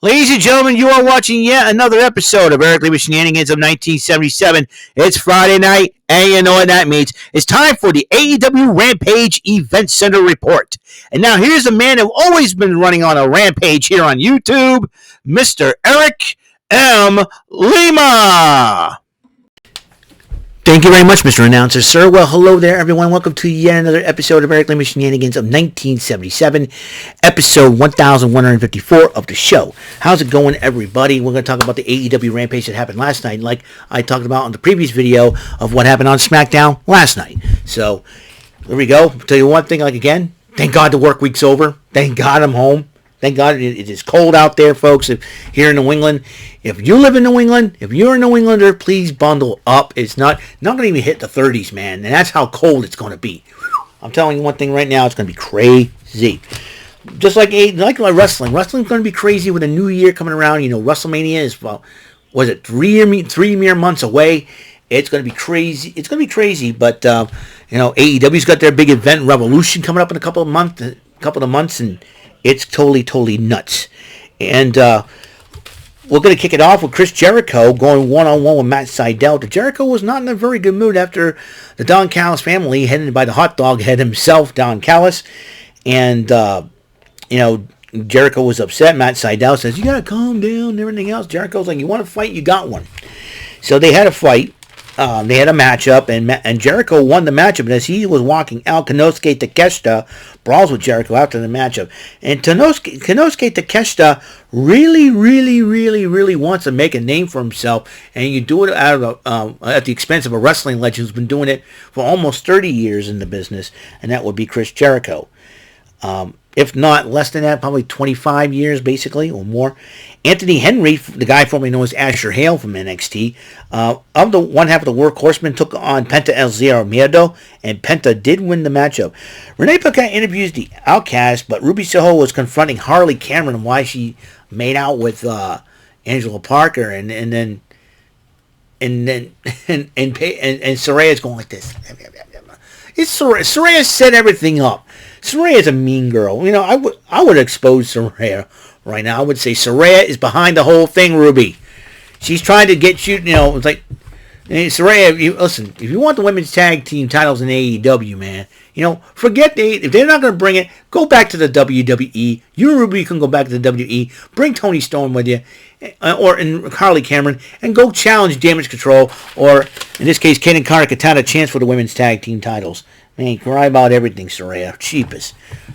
Ladies and gentlemen, you are watching yet another episode of Lima Shenanigans of 1977. It's Friday night, and you know what that means. It's time for the AEW Rampage Event Center Report. And now here's a man who's always been running on a rampage here on YouTube, Mr. Eric M. Lima. Thank you very much, Mr. Announcer, sir. Well, hello there, everyone. Welcome to yet another episode of Lima Shenanigans of 1977, episode 1154 of the show. How's it going, everybody? We're going to talk about the AEW Rampage that happened last night, like I talked about on the previous video of what happened on SmackDown last night. So, there we go. I'll tell you one thing, thank God the work week's over. Thank God I'm home. Thank God it is cold out there, folks, here in New England. If you live in New England, if you're a New Englander, please bundle up. It's not going to even hit the 30s, man. And that's how cold it's going to be. I'm telling you one thing right now, it's going to be crazy. Just like wrestling. Wrestling's going to be crazy with a new year coming around. You know, WrestleMania is, three mere months away. It's going to be crazy. It's going to be crazy, but, AEW's got their big event, Revolution, coming up in a couple of months, and it's totally nuts. And we're going to kick it off with Chris Jericho going one-on-one with Matt Sydal. Jericho was not in a very good mood after the Don Callis family, headed by the hot dog head himself, Don Callis. And, Jericho was upset. Matt Sydal says, you got to calm down and everything else. Jericho's like, you want to fight? You got one. So they had a fight. They had a matchup, and Jericho won the matchup. And as he was walking out, Konosuke Takeshita brawls with Jericho after the matchup. And Konosuke Takeshita really wants to make a name for himself. And you do it out of at the expense of a wrestling legend who's been doing it for almost 30 years in the business, and that would be Chris Jericho. If not less than that, probably 25 years, basically, or more. Anthony Henry, the guy formerly known as Asher Hale from NXT, of the one half of the Workhorsemen, took on Penta El Zero Miedo, and Penta did win the matchup. Renee Paquette interviews the Outcast, but Ruby Soho was confronting Harley Cameron why she made out with Angela Parker, and Saraya's going like this. Saraya set everything up. Saraya's a mean girl. You know, I would expose Saraya right now. I would say Saraya is behind the whole thing, Ruby. She's trying to get you, it's like, Saraya, listen, if you want the women's tag team titles in AEW, man, forget if they're not going to bring it, go back to the WWE. You and Ruby can go back to the WWE. Bring Toni Storm with you, or Harley Cameron, and go challenge Damage Control, or in this case, Ken and Katana, chance for the women's tag team titles. Man, cry about everything, Saraya. Cheapest.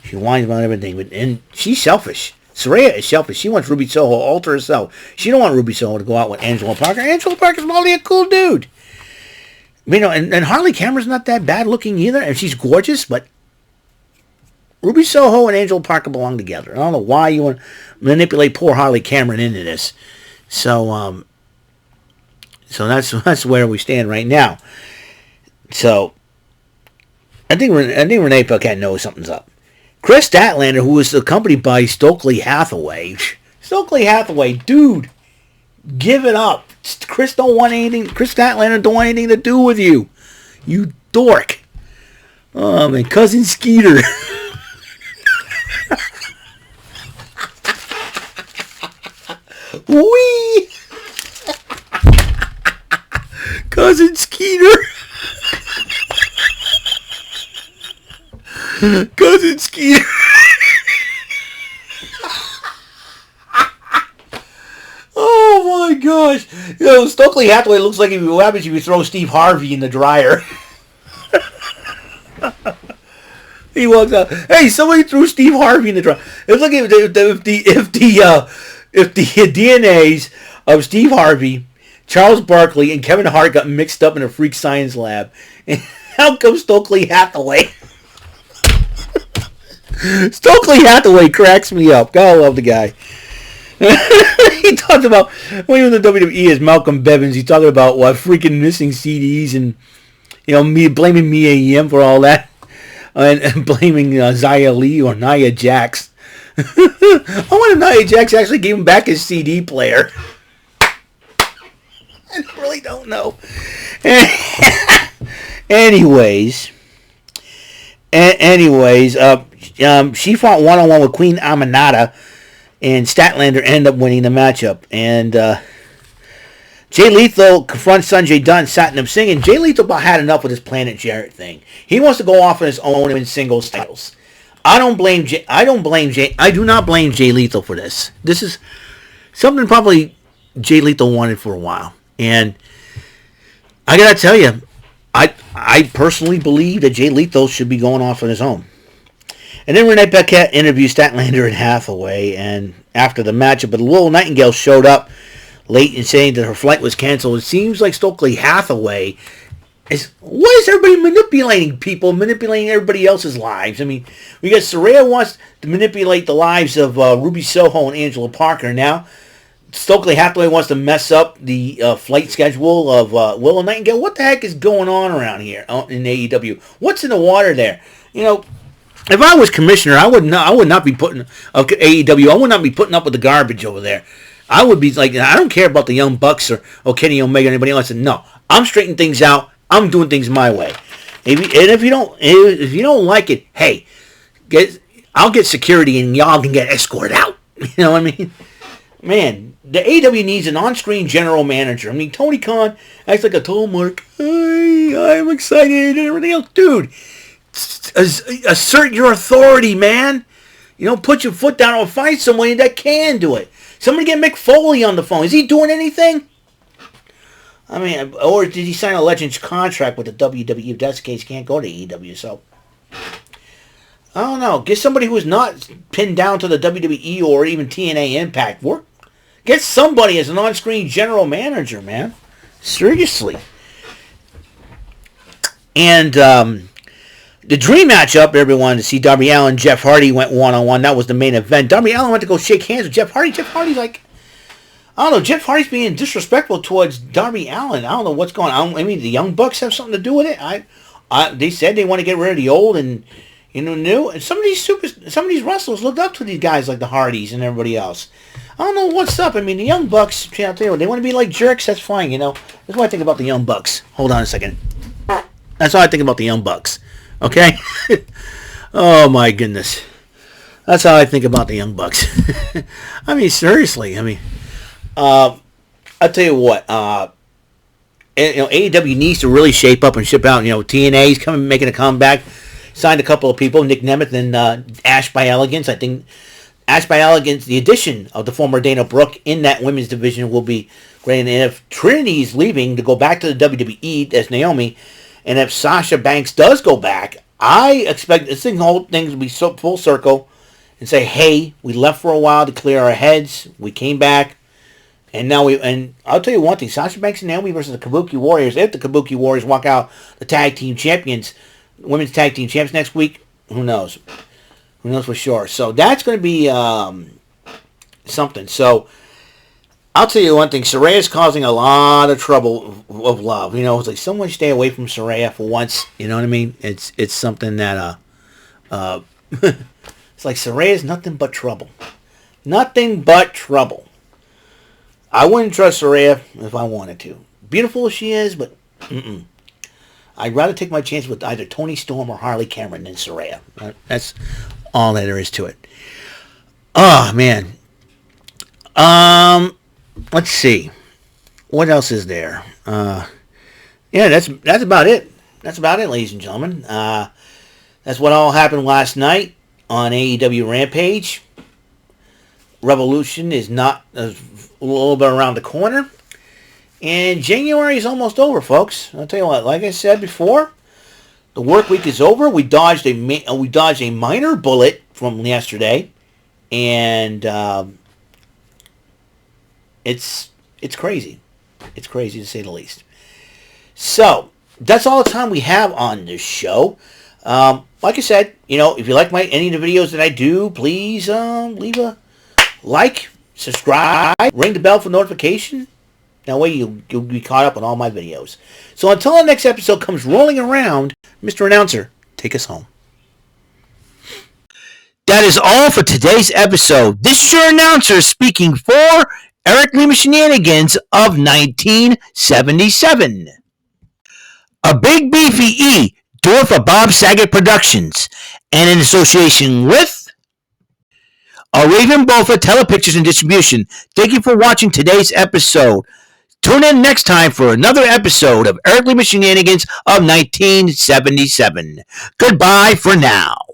She whines about everything, and she's selfish. Saraya is selfish. She wants Ruby Soho to alter herself. She don't want Ruby Soho to go out with Angela Parker. Angela Parker's probably a cool dude. And Harley Cameron's not that bad looking either, and she's gorgeous, but Ruby Soho and Angela Parker belong together. I don't know why you want to manipulate poor Harley Cameron into this. So that's where we stand right now. So I think Renee Paquette knows something's up. Chris Statlander, who was accompanied by Stokely Hathaway. Stokely Hathaway, dude, give it up. Chris Statlander don't want anything to do with you. You dork. Oh, my cousin Skeeter. Wee! Cousin Skeeter. Cousin Skeeter. Oh my gosh. Stokely Hathaway looks like what happens if you throw Steve Harvey in the dryer. He walks out. Hey, somebody threw Steve Harvey in the dryer. It's like if the DNAs of Steve Harvey, Charles Barkley, and Kevin Hart got mixed up in a freak science lab. And out comes Stokely Hathaway. Stokely Hathaway cracks me up. God, I love the guy. He talked about, when he was in the WWE as Malcolm Bevins, he talked about freaking missing CDs and, me blaming Mia Yim for all that. And blaming Xia Li or Nia Jax. I wonder if Nia Jax actually gave him back his CD player. I really don't know. Anyways, she fought one-on-one with Queen Aminata, and Statlander ended up winning the matchup. And Jay Lethal confronts Sanjay Dutt and Satnam Singh, and Jay Lethal about had enough with his Planet Jarrett thing. He wants to go off on his own and win singles titles. I do not blame Jay Lethal for this. This is something probably Jay Lethal wanted for a while. And I gotta tell you, I personally believe that Jay Lethal should be going off on his own. And then Renee Paquette interviewed Statlander and Hathaway, and after the matchup, but Willow Nightingale showed up late and saying that her flight was canceled. It seems like Stokely Hathaway what is everybody manipulating people, manipulating everybody else's lives? I mean, we got Saraya wants to manipulate the lives of Ruby Soho and Angela Parker. Now, Stokely Hathaway wants to mess up the flight schedule of Willow Nightingale. What the heck is going on around here in AEW? What's in the water there? You know, if I was commissioner, I would not be putting AEW. I would not be putting up with the garbage over there. I would be like, I don't care about the Young Bucks or Kenny Omega or anybody else. No, I'm straightening things out. I'm doing things my way. If you don't like it, hey, I'll get security and y'all can get escorted out. You know what I mean? Man, the AEW needs an on-screen general manager. I mean, Tony Khan acts like a total mark. I'm excited and everything else. Dude, assert your authority, man. You know, put your foot down or find somebody that can do it. Somebody get Mick Foley on the phone. Is he doing anything? I mean, or did he sign a Legends contract with the WWE? If that's the case, he can't go to AEW. So, I don't know. Get somebody who is not pinned down to the WWE or even TNA Impact. Get somebody as an on-screen general manager, man. Seriously. And the dream matchup, everyone, to see Darby Allin and Jeff Hardy went one-on-one. That was the main event. Darby Allin went to go shake hands with Jeff Hardy. Jeff Hardy's like, I don't know. Jeff Hardy's being disrespectful towards Darby Allin. I don't know what's going on. I mean, the Young Bucks have something to do with it. They said they want to get rid of the old and new. And some of these wrestlers looked up to these guys like the Hardys and everybody else. I don't know what's up. I mean, the Young Bucks, they want to be like jerks. That's fine. That's what I think about the Young Bucks. Hold on a second. That's how I think about the Young Bucks. Okay. Oh my goodness. That's how I think about the Young Bucks. I mean, seriously. I mean. I'll tell you what, AEW needs to really shape up and ship out. TNA's making a comeback, signed a couple of people, Nick Nemeth and Ash by Elegance. I think Ash by Elegance, the addition of the former Dana Brooke in that women's division will be great. And if Trinity's leaving to go back to the WWE as Naomi, and if Sasha Banks does go back, I expect this whole thing to be full circle and say, hey, we left for a while to clear our heads, we came back. And I'll tell you one thing, Sasha Banks and Naomi versus the Kabuki Warriors. If the Kabuki Warriors walk out the tag team champions, women's tag team champs next week, who knows? Who knows for sure? So that's going to be something. So I'll tell you one thing, Saraya's causing a lot of trouble of love. It's like someone stay away from Saraya for once. You know what I mean? It's something that it's like Saraya's nothing but trouble. Nothing but trouble. I wouldn't trust Saraya if I wanted to. Beautiful as she is, but I'd rather take my chance with either Toni Storm or Harley Cameron than Saraya. That's all that there is to it. Oh, man. Let's see. What else is there? Yeah, that's about it. That's about it, ladies and gentlemen. That's what all happened last night on AEW Rampage. Revolution is not a little bit around the corner. And January is almost over, folks. I'll tell you what, like I said before, the work week is over. We dodged a minor bullet from yesterday. And it's crazy. It's crazy to say the least. So, that's all the time we have on this show. Like I said, if you like any of the videos that I do, please leave a like, subscribe, ring the bell for notification. That way you'll be caught up on all my videos. So until the next episode comes rolling around, Mr. Announcer, take us home. That is all for today's episode. This is your announcer speaking for Eric Lima Shenanigans of 1977. A Big Beefy E, doing for Bob Saget Productions, and in association with or even both for Telepictures and Distribution. Thank you for watching today's episode. Tune in next time for another episode of Eric Lima Shenanigans of 1977. Goodbye for now.